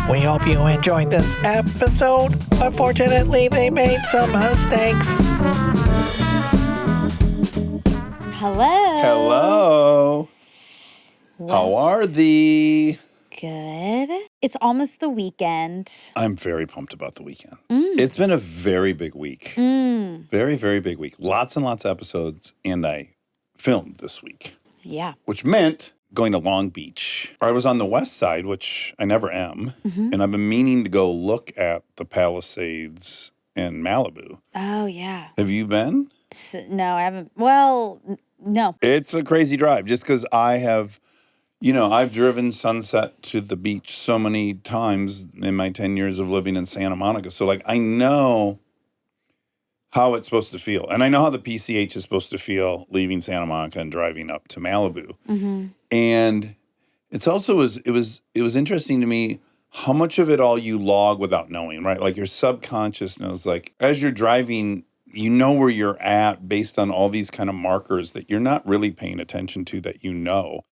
We hope you enjoyed this episode. Unfortunately, they made some mistakes. Hello. Hello. How are thee? Good. It's almost the weekend. I'm very pumped about the weekend. It's been a very big week. Very, very big week. Lots and lots of episodes, and I filmed this week. Yeah. Which meant going to Long Beach. I was on the west side, which I never am, and I've been meaning to go look at the Palisades in Malibu. Oh, yeah. Have you been? No, I haven't. Well, no. It's a crazy drive just because I have, I've driven Sunset to the beach so many times in my 10 years of living in Santa Monica. So, I know how it's supposed to feel. And I know how the PCH is supposed to feel leaving Santa Monica and driving up to Malibu. And it's also, it was interesting to me how much of it all you log without knowing, right? Like your subconscious knows, as you're driving, you know where you're at based on all these kind of markers that you're not really paying attention to that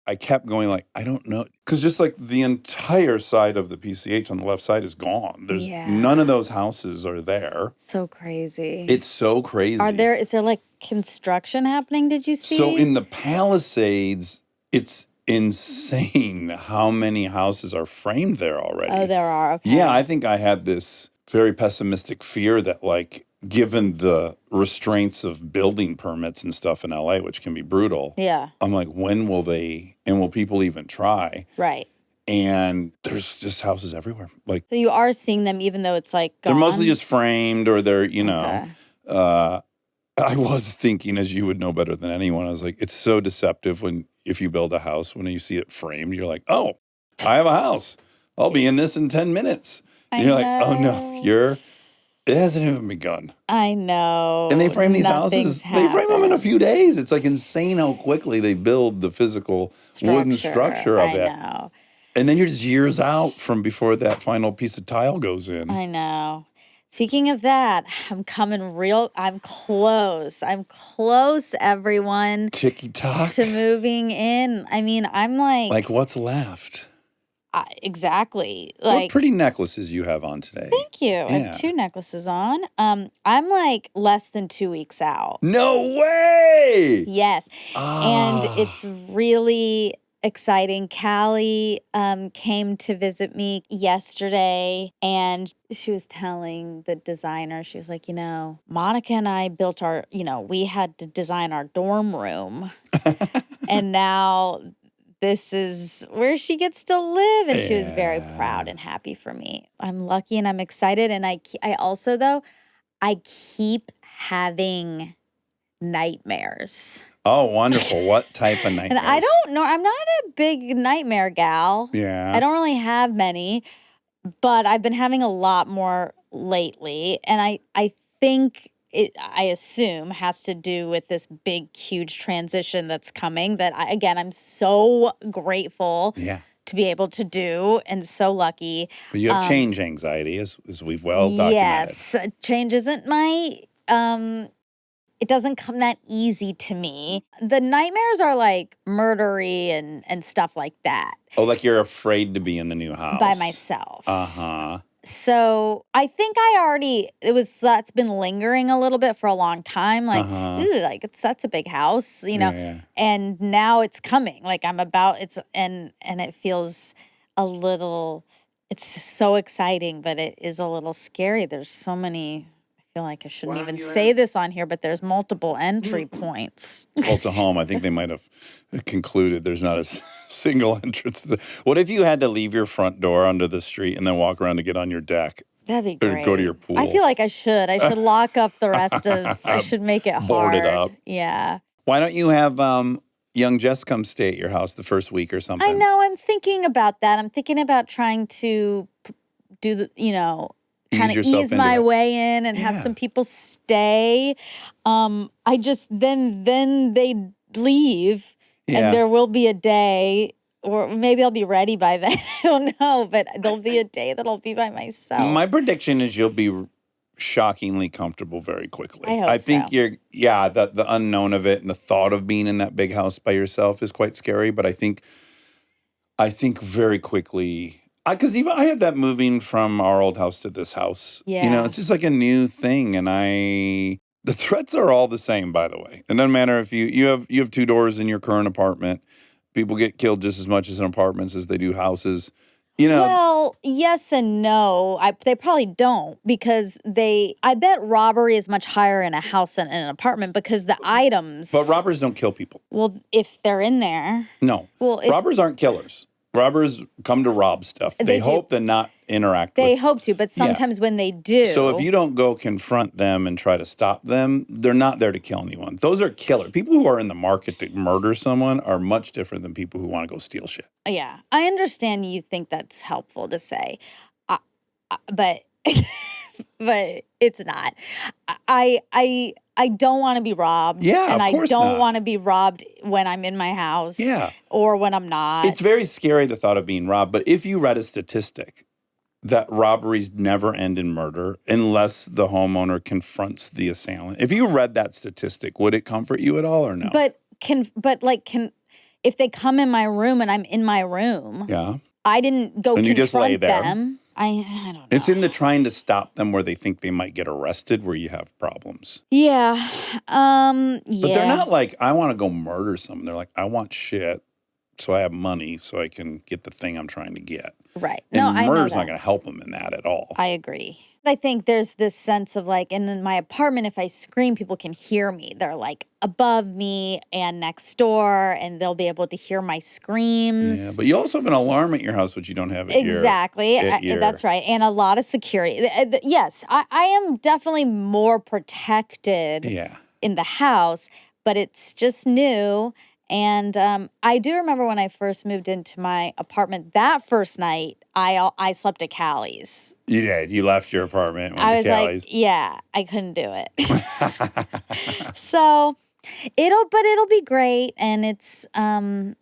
I kept going I don't know. Because just the entire side of the PCH on the left side is gone. There's none of those houses are there. So crazy. It's so crazy. Is there construction happening, did you see? So in the Palisades, it's insane how many houses are framed there already. Oh, there are. Okay. Yeah, I think I had this very pessimistic fear that given the restraints of building permits and stuff in LA, which can be brutal. Yeah. I'm when will will people even try? Right. And there's just houses everywhere. So you are seeing them even though it's gone? They're mostly just framed or they're, Okay. I was thinking, as you would know better than anyone, I was it's so deceptive if you build a house, when you see it framed, you're oh, I have a house. I'll be in this in 10 minutes. And you're oh no, it hasn't even begun. I know. And they frame these houses. They frame them in a few days. It's insane how quickly they build the physical wooden structure of it. I know. And then you're just years out from before that final piece of tile goes in. I know. Speaking of that, I'm close. I'm close, everyone. Ticky-tock. To moving in. I mean, I'm what's left? Exactly. What pretty necklaces you have on today. Thank you. I have 2 necklaces on. I'm less than 2 weeks out. No way! Yes. And it's really exciting. Callie came to visit me yesterday, and she was telling the designer, she was Monica and I built we had to design our dorm room. And now this is where she gets to live. And she was very proud and happy for me. I'm lucky and I'm excited. And I also, though, I keep having nightmares. Oh, wonderful. What type of nightmares? And I don't know. I'm not a big nightmare gal. Yeah. I don't really have many, but I've been having a lot more lately. And I think I assume has to do with this big, huge transition that's coming that, I'm so grateful to be able to do and so lucky. But you have change anxiety, as we've well documented. Yes. Change isn't my... it doesn't come that easy to me. The nightmares are murdery and stuff like that. Oh, you're afraid to be in the new house. By myself. Uh-huh. So I think that's been lingering a little bit for a long time. That's a big house, Yeah. And now it's coming. And it feels a little, it's so exciting, but it is a little scary. There's so many, I feel like I shouldn't even say this on here, but there's multiple entry points. Well, it's a home. I think they might have concluded there's not a single entrance. What if you had to leave your front door onto the street and then walk around to get on your deck? That'd be great. Or go to your pool. I feel like I should. I should lock up the rest of, I should make it hard. Board it up. Yeah. Why don't you have young Jess come stay at your house the first week or something? I know. I'm thinking about that. I'm thinking about trying to do the, kind of ease my way in and have some people stay. Then they leave and there will be a day, or maybe I'll be ready by then. I don't know, but there'll be a day that I'll be by myself. My prediction is you'll be shockingly comfortable very quickly. I think so. The unknown of it and the thought of being in that big house by yourself is quite scary, but I think very quickly, Because even I have that moving from our old house to this house. Yeah. You know, it's just like a new thing. And the threats are all the same, by the way. It doesn't matter if you have 2 doors in your current apartment. People get killed just as much as in apartments as they do houses. You know. Well, yes and no. They probably don't because I bet robbery is much higher in a house than in an apartment because the items. But robbers don't kill people. Well, if they're in there. No. Well, robbers aren't killers. Robbers come to rob stuff. They hope to not interact with. They hope to, but sometimes when they do. So if you don't go confront them and try to stop them, they're not there to kill anyone. Those are killers. People who are in the market to murder someone are much different than people who want to go steal shit. Yeah. I understand you think that's helpful to say, but but it's not. I don't want to be robbed. Yeah, and of course I don't not. want to be robbed when I'm in my house. Yeah. Or when I'm not. It's very scary, the thought of being robbed. But if you read a statistic that robberies never end in murder unless the homeowner confronts the assailant. If you read that statistic, would it comfort you at all or no? But if they come in my room and I'm in my room, yeah. I didn't go And you just lay confront there. them. I don't know. It's in the trying to stop them where they think they might get arrested where you have problems. Yeah. But they're not like, I want to go murder someone. They're like, I want shit so I have money so I can get the thing I'm trying to get. Right. And I know murder's that. not going to help them in that at all. I agree. I think there's this sense of like, and in my apartment, if I scream, people can hear me. They're like above me and next door, and they'll be able to hear my screams. Yeah, but you also have an alarm at your house, which you don't have at exactly. your... That's right. And a lot of security. Yes, I am definitely more protected in the house, but it's just new. And I do remember when I first moved into my apartment, that first night, I slept at Callie's. You did. You left your apartment, went I to was Callie's. like, yeah, I couldn't do it. So it'll be great, and it's a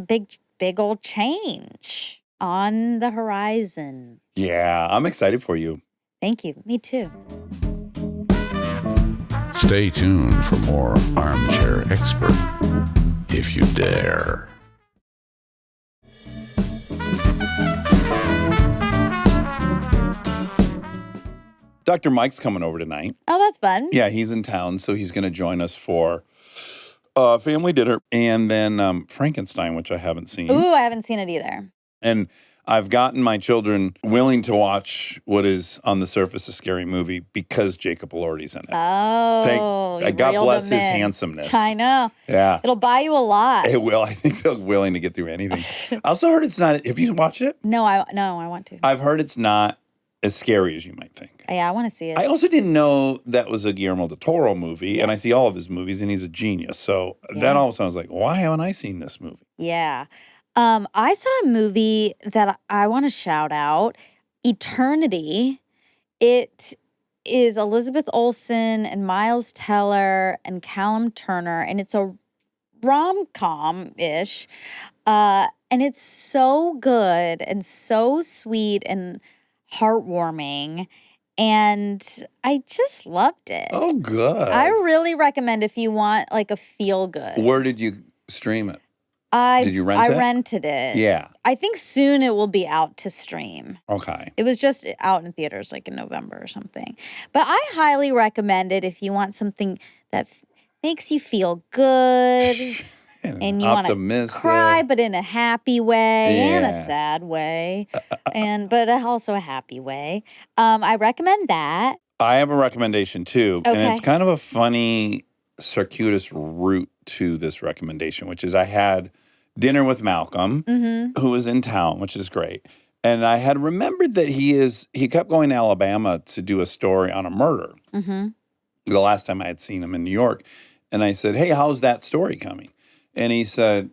big old change on the horizon. Yeah, I'm excited for you. Thank you. Me too. Stay tuned for more Armchair Expert, if you dare. Dr. Mike's coming over tonight. Oh, that's fun. Yeah, he's in town, so he's going to join us for family dinner. And then Frankenstein, which I haven't seen. Ooh, I haven't seen it either. And I've gotten my children willing to watch what is on the surface a scary movie because Jacob Elordi's in it. Oh, God bless his handsomeness. I know. Yeah. It'll buy you a lot. It will. I think they're willing to get through anything. I also heard it's not, have you watched it? No, I want to. I've heard it's not as scary as you might think. Yeah, I want to see it. I also didn't know that was a Guillermo del Toro movie, and I see all of his movies, and he's a genius. So then all of a sudden I was like, why haven't I seen this movie? Yeah. I saw a movie that I want to shout out, Eternity. It is Elizabeth Olsen and Miles Teller and Callum Turner, and it's a rom-com-ish, and it's so good and so sweet and heartwarming, and I just loved it. Oh, good. I really recommend if you want like a feel-good. Where did you stream it? Did you rent it? I rented it. Yeah. I think soon it will be out to stream. Okay. It was just out in theaters like in November or something. But I highly recommend it if you want something that makes you feel good and you want to cry, but in a happy way and a sad way, but also a happy way. I recommend that. I have a recommendation too, Okay. and it's kind of a funny, circuitous route to this recommendation, which is I had dinner with Malcolm, who was in town, which is great. And I had remembered that he kept going to Alabama to do a story on a murder. The last time I had seen him in New York. And I said, hey, how's that story coming? And he said,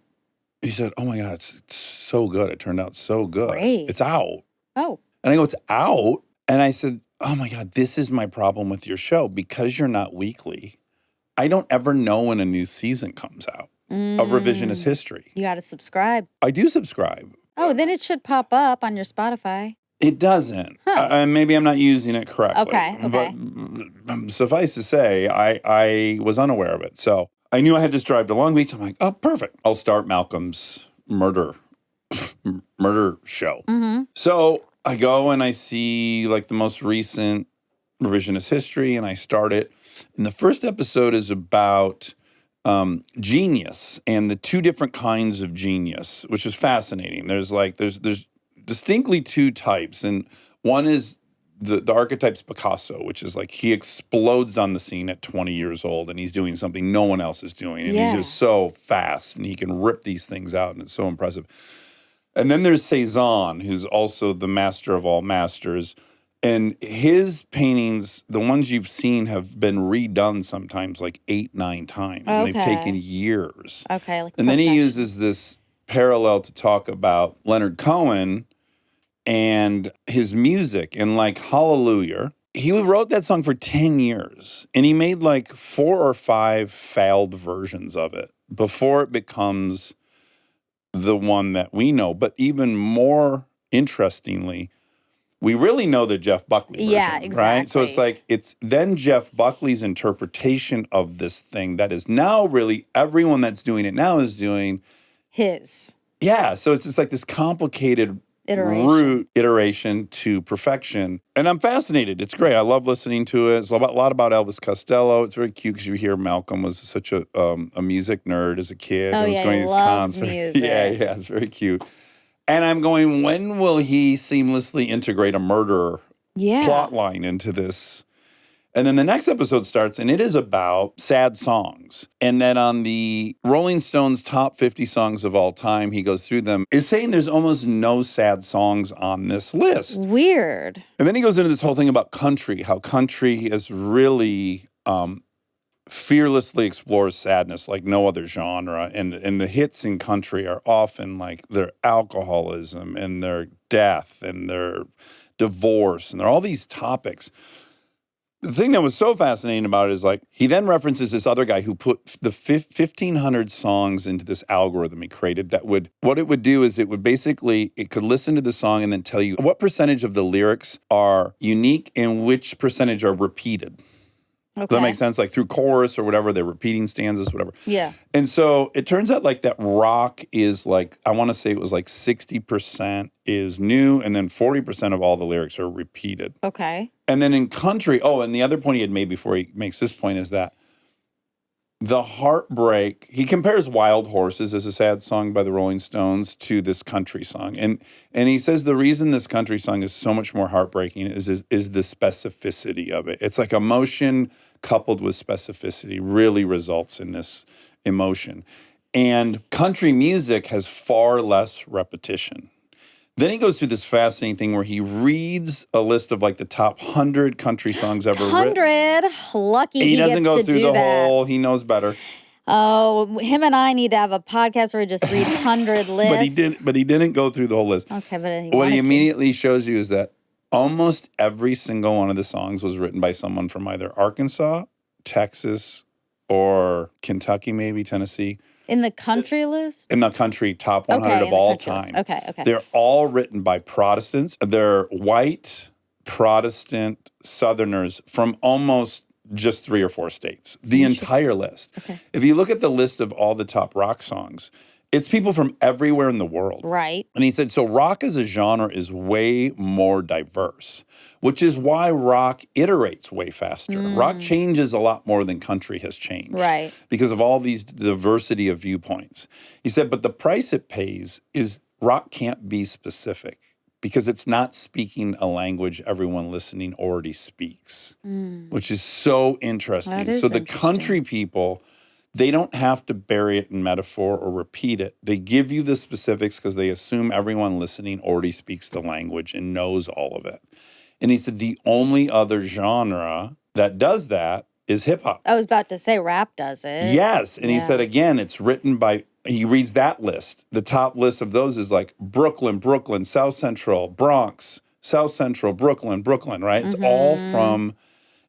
oh my God, it's so good. It turned out so good. Great. It's out. Oh. And I go, it's out? And I said, oh my God, this is my problem with your show. Because you're not weekly, I don't ever know when a new season comes out of Revisionist History. You got to subscribe. I do subscribe. Oh, then it should pop up on your Spotify. It doesn't. Maybe I'm not using it correctly. Okay. But suffice to say, I was unaware of it. So I knew I had this drive to Long Beach. I'm like, oh, perfect. I'll start Malcolm's murder murder show. Mm-hmm. So I go and I see like the most recent revisionist history, and I start it. And the first episode is about genius and the two different kinds of genius, which is fascinating. There's distinctly two types, and one is the archetype's Picasso, which is like he explodes on the scene at 20 years old, and he's doing something no one else is doing, and he's just so fast, and he can rip these things out, and it's so impressive. And then there's Cezanne, who's also the master of all masters. And his paintings, the ones you've seen, have been redone sometimes like 8, 9 times. And they've taken years. Okay. And then he uses this parallel to talk about Leonard Cohen and his music. And like Hallelujah, he wrote that song for 10 years. And he made like 4 or 5 failed versions of it before it becomes the one that we know. But even more interestingly, we really know the Jeff Buckley version, exactly. right? So it's like, it's then Jeff Buckley's interpretation of this thing that is now really, everyone that's doing it now is doing his. Yeah, so it's just like this complicated iteration to perfection. And I'm fascinated. It's great. I love listening to it. It's a lot about Elvis Costello. It's very cute because you hear Malcolm was such a music nerd as a kid. Oh, was yeah, going to he these loves concerts. music. Yeah, it's very cute. And I'm going, when will he seamlessly integrate a murder plot line into this? And then the next episode starts, and it is about sad songs. And then on the Rolling Stones top 50 songs of all time, he goes through them. It's saying there's almost no sad songs on this list. Weird. And then he goes into this whole thing about country, how country is really fearlessly explores sadness like no other genre. And the hits in country are often like their alcoholism and their death and their divorce. And there are all these topics. The thing that was so fascinating about it is like, he then references this other guy who put the 1,500 songs into this algorithm he created what it would do is it could listen to the song and then tell you what percentage of the lyrics are unique and which percentage are repeated. Okay. Does that make sense? Like through chorus or whatever, they're repeating stanzas, whatever. Yeah. And so it turns out like that rock is like, I want to say it was like 60% is new and then 40% of all the lyrics are repeated. Okay. And then in country, and the other point he had made before he makes this point is that the heartbreak, he compares Wild Horses as a sad song by the Rolling Stones to this country song. And he says the reason this country song is so much more heartbreaking is the specificity of it. It's like emotion coupled with specificity really results in this emotion. And country music has far less repetition. Then he goes through this fascinating thing where he reads a list of like the top 100 country songs ever written. 100? Lucky he doesn't gets go to through do the that. whole, he knows better. Oh, him and I need to have a podcast where we just read 100 lists. But he didn't go through the whole list. Okay, but What he immediately shows you is that almost every single one of the songs was written by someone from either Arkansas, Texas, or Kentucky, maybe Tennessee. In the country list? In the country top 100 of all time. Okay. They're all written by Protestants. They're white Protestant Southerners from almost just 3 or 4 states. The entire list. Okay. If you look at the list of all the top rock songs, it's people from everywhere in the world. Right. And he said, so rock as a genre is way more diverse, which is why rock iterates way faster. Rock changes a lot more than country has changed. Right. Because of all these diversity of viewpoints. He said, but the price it pays is rock can't be specific because it's not speaking a language everyone listening already speaks, which is so interesting. That is so the interesting. country people, they don't have to bury it in metaphor or repeat it. They give you the specifics because they assume everyone listening already speaks the language and knows all of it. And he said the only other genre that does that is hip hop. I was about to say rap does it. Yes. And he said, again, it's written by, he reads that list. The top list of those is like Brooklyn, South Central, Bronx, South Central, Brooklyn, right? It's all from,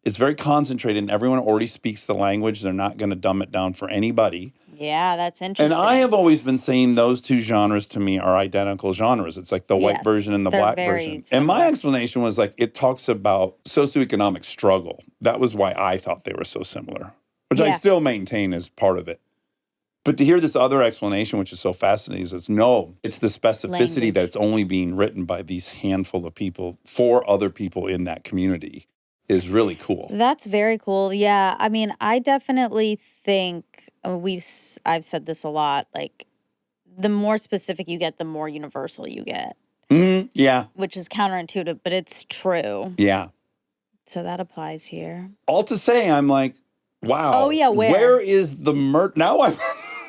it's very concentrated and everyone already speaks the language. They're not going to dumb it down for anybody. Yeah, that's interesting. And I have always been saying those two genres to me are identical genres. It's like the white version and the black version. And my explanation was like, it talks about socioeconomic struggle. That was why I thought they were so similar, which I still maintain is part of it. But to hear this other explanation, which is so fascinating, is it's the specificity Language. that's only being written by these handful of people for other people in that community is really cool. That's very cool. Yeah. I mean, I definitely think I've said this a lot, like the more specific you get, the more universal you get. Yeah. Which is counterintuitive, but it's true. Yeah. So that applies here. All to say, I'm like, wow. Oh, yeah, where is the now I've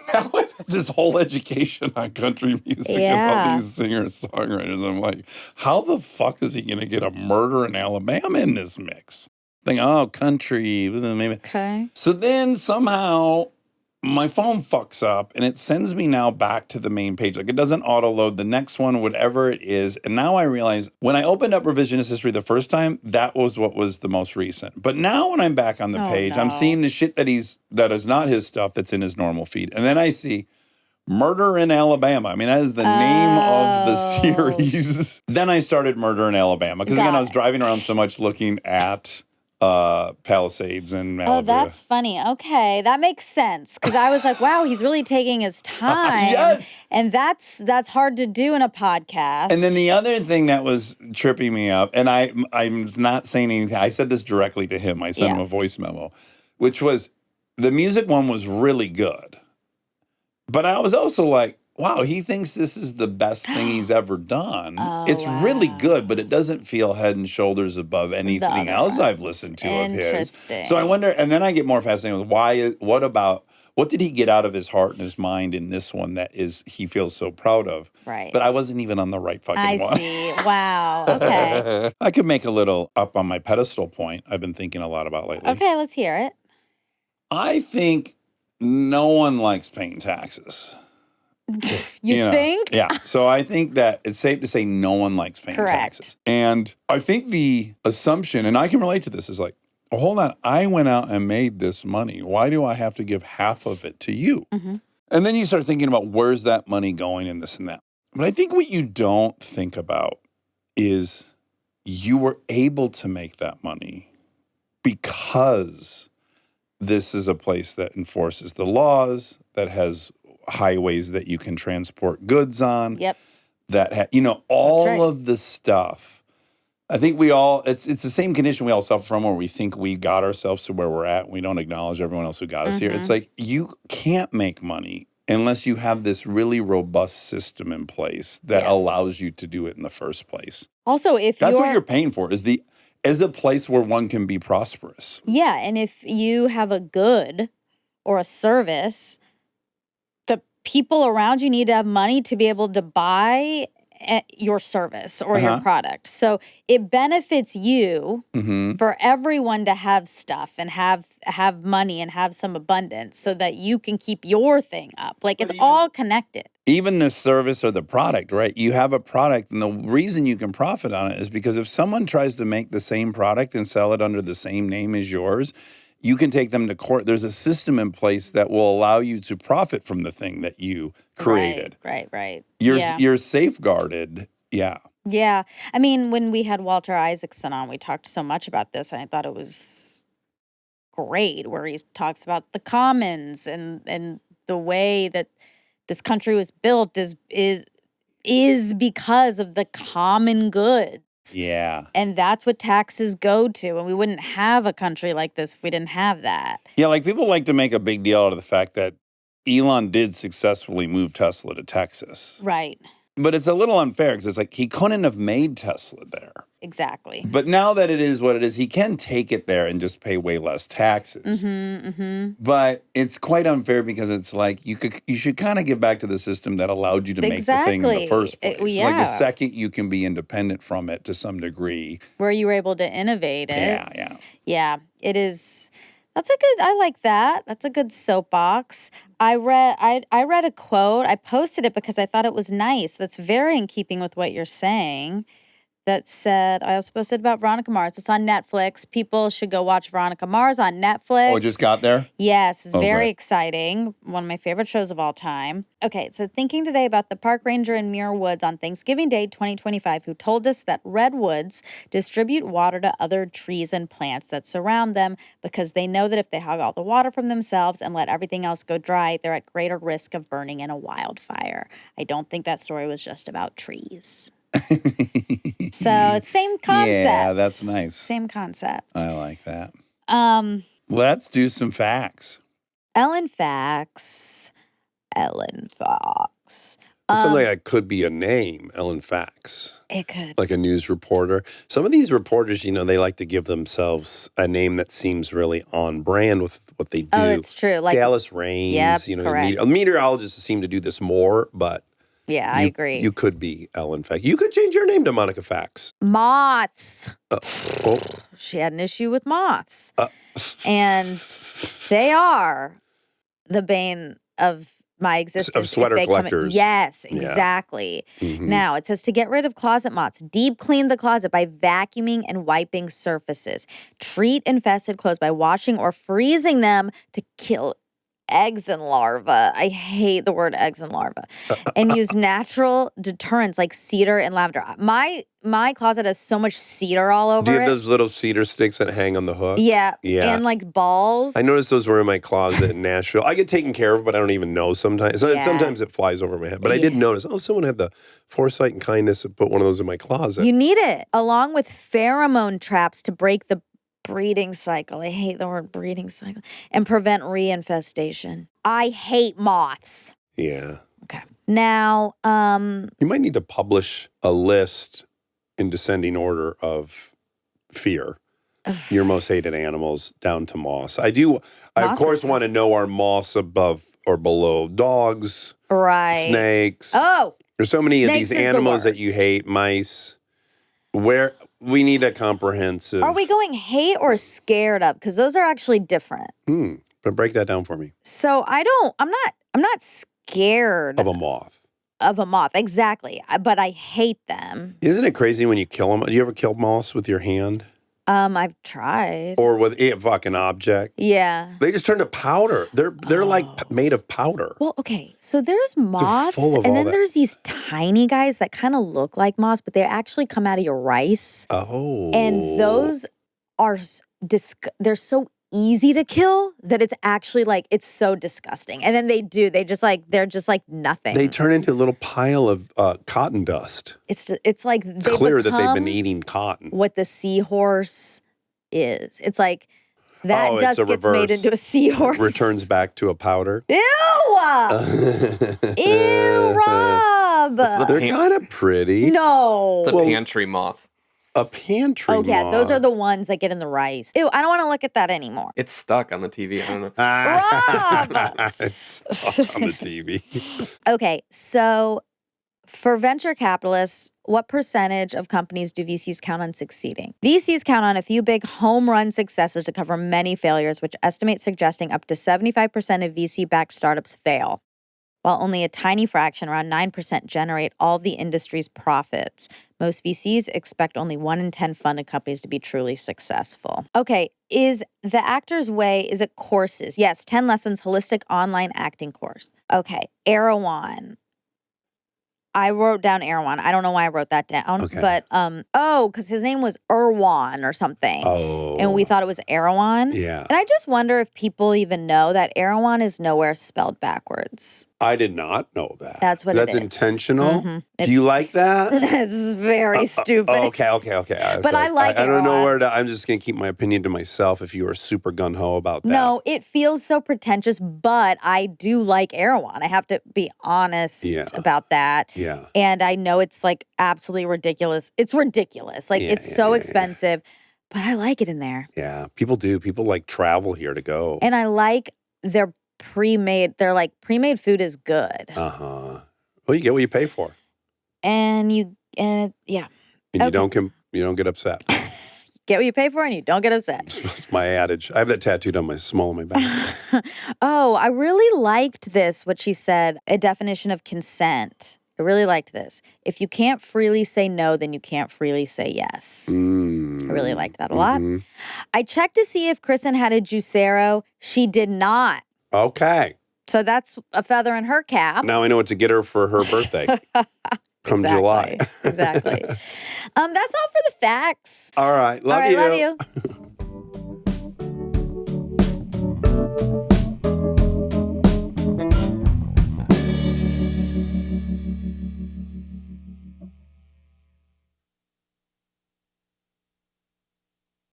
had this whole education on country music and all these singer-songwriters. I'm like, how the fuck is he going to get a murder in Alabama in this mix? Think, country. Maybe. Okay. So then somehow my phone fucks up and it sends me now back to the main page. Like it doesn't auto-load the next one, whatever it is. And now I realize when I opened up revisionist history the first time, that was what was the most recent. But now when I'm back on the page, I'm seeing the shit that is not his stuff that's in his normal feed. And then I see Murder in Alabama. I mean, that is the name of the series. Then I started Murder in Alabama. Because again, I was driving around so much looking at Palisades and Malibu. Oh, that's funny. Okay, that makes sense. Because I was like, wow, he's really taking his time. Yes. And that's hard to do in a podcast. And then the other thing that was tripping me up, and I'm not saying anything. I said this directly to him. I sent him a voice memo, which was the music one was really good. But I was also like, wow, he thinks this is the best thing he's ever done. It's really good, but it doesn't feel head and shoulders above anything else I've listened to of his. So I wonder, and then I get more fascinated with what did he get out of his heart and his mind in this one that he feels so proud of? Right. But I wasn't even on the right fucking one. I see. Wow. Okay. I could make a little up on my pedestal point I've been thinking a lot about lately. Okay, let's hear it. I think no one likes paying taxes. You think? Yeah. So I think that it's safe to say no one likes paying taxes. And I think the assumption, and I can relate to this, is like, oh, hold on, I went out and made this money. Why do I have to give half of it to you? Mm-hmm. And then you start thinking about where's that money going and this and that. But I think what you don't think about is you were able to make that money because this is a place that enforces the laws, that has highways that you can transport goods on. Yep. That all of the stuff. I think it's the same condition we all suffer from where we think we got ourselves to where we're at. We don't acknowledge everyone else who got us here. It's like you can't make money unless you have this really robust system in place that allows you to do it in the first place. Also, that's what you're paying for is a place where one can be prosperous. Yeah, and if you have a good or a service, the people around you need to have money to be able to buy your service or your product. So it benefits you for everyone to have stuff and have money and have some abundance so that you can keep your thing up. Like it's all connected. Even the service or the product, right? You have a product, and the reason you can profit on it is because if someone tries to make the same product and sell it under the same name as yours, you can take them to court. There's a system in place that will allow you to profit from the thing that you created. Right. You're safeguarded. Yeah. Yeah. I mean, when we had Walter Isaacson on, we talked so much about this, and I thought it was great, where he talks about the commons and the way that this country was built is because of the common good. Yeah. And that's what taxes go to. And we wouldn't have a country like this if we didn't have that. Yeah, like people like to make a big deal out of the fact that Elon did successfully move Tesla to Texas. Right. But it's a little unfair because it's like he couldn't have made Tesla there. Exactly. But now that it is what it is, he can take it there and just pay way less taxes. But it's quite unfair because it's like you should kind of give back to the system that allowed you to make the thing in the first place. Like the second you can be independent from it to some degree. Where you were able to innovate it. Yeah. It is. I like that. That's a good soapbox. I read a quote. I posted it because I thought it was nice. That's very in keeping with what you're saying. that said, I also posted about Veronica Mars. It's on Netflix. People should go watch Veronica Mars on Netflix. Oh, it just got there? Yes, it's very great. exciting. One of my favorite shows of all time. Okay, so thinking today about the park ranger in Muir Woods on Thanksgiving Day 2025 who told us that redwoods distribute water to other trees and plants that surround them because they know that if they hog all the water from themselves and let everything else go dry, they're at greater risk of burning in a wildfire. I don't think that story was just about trees. So it's same concept. Yeah, that's nice. Same concept. I like that. Let's do some facts. Ellen Fox. It sounds like that could be a name, Ellen Fax. It could. Like a news reporter. Some of these reporters, they like to give themselves a name that seems really on brand with what they do. Oh, it's true. Like Dallas Raines, correct. Meteorologists seem to do this more, but yeah, I agree. You could be Ellen Fax. You could change your name to Monica Fax. Moths. She had an issue with moths. And they are the bane of my existence. Of sweater collectors. Yes, exactly. Yeah. Mm-hmm. Now, it says to get rid of closet moths, deep clean the closet by vacuuming and wiping surfaces. Treat infested clothes by washing or freezing them to kill eggs and larvae. I hate the word eggs and larvae. And use natural deterrents like cedar and lavender. My closet has so much cedar all over it. Do you have those little cedar sticks that hang on the hook? Yeah. And like balls. I noticed those were in my closet in Nashville. I get taken care of, but I don't even know sometimes. Yeah. Sometimes it flies over my head. But I did notice, someone had the foresight and kindness to put one of those in my closet. You need it. Along with pheromone traps to break the breeding cycle. I hate the word breeding cycle. And prevent reinfestation. I hate moths. Yeah. Okay. Now, you might need to publish a list in descending order of fear. Your most hated animals down to moths. I of course want to know our moths above or below dogs, right? Snakes. Oh, there's so many of snakes these animals that you hate. Mice. Where we need a comprehensive. Are we going hate or scared of? Because those are actually different. But break that down for me. So I'm not scared of a moth. Of a moth, exactly. But I hate them. Isn't it crazy when you kill them? Do you ever kill moths with your hand? I've tried. Or with a fucking object. Yeah. They just turn to powder. They're like made of powder. Well, okay. So there's moths, and then there's these tiny guys that kind of look like moths, but they actually come out of your rice. Oh. And those are they're so easy to kill that it's actually like it's so disgusting. And then they're just like nothing. They turn into a little pile of cotton dust. It's like it's clear that they've been eating cotton. What the seahorse is. It's like that dust gets reverse. Made into a seahorse. Returns back to a powder. Ew! Ew, Rob! They're kind of pretty. No. The pantry moth. A pantry moth. Yeah, those are the ones that get in the rice. Ew, I don't want to look at that anymore. It's stuck on the TV. I don't know. Rob! It's stuck on the TV. Okay, so for venture capitalists, what percentage of companies do VCs count on succeeding? VCs count on a few big home run successes to cover many failures, which estimates suggesting up to 75% of VC-backed startups fail, while only a tiny fraction, around 9%, generate all the industry's profits. Most VCs expect only 1 in 10 funded companies to be truly successful. Okay, is The Actor's Way, is it courses? Yes, 10 lessons, holistic online acting course. Okay, Erewhon. I wrote down Erewhon. I don't know why I wrote that down. Okay. But, because his name was Erwan or something. Oh. And we thought it was Erewhon. Yeah. And I just wonder if people even know that Erewhon is nowhere spelled backwards. I did not know that. That's what it is. That's intentional? Mm-hmm. Do you like that? This is very stupid. Okay. But I like I don't know Erewhon. where to, I'm just going to keep my opinion to myself if you are super gung-ho about that. No, it feels so pretentious, but I do like Erewhon. I have to be honest about that. Yeah. And I know it's like absolutely ridiculous. It's ridiculous. Like it's so expensive, but I like it in there. Yeah, people do. People like travel here to go. And I like their pre-made food is good. Uh-huh. Well, you get what you pay for. And you don't get upset. Get what you pay for and you don't get upset. It's my adage. I have that tattooed on my small of my back. Oh, I really liked this, what she said, a definition of consent. I really liked this. If you can't freely say no, then you can't freely say yes. I really liked that a lot. I checked to see if Kristen had a juicero. She did not. Okay. So that's a feather in her cap. Now I know what to get her for her birthday. Come July. Exactly. That's all for the facts. All right. Love you. Love you.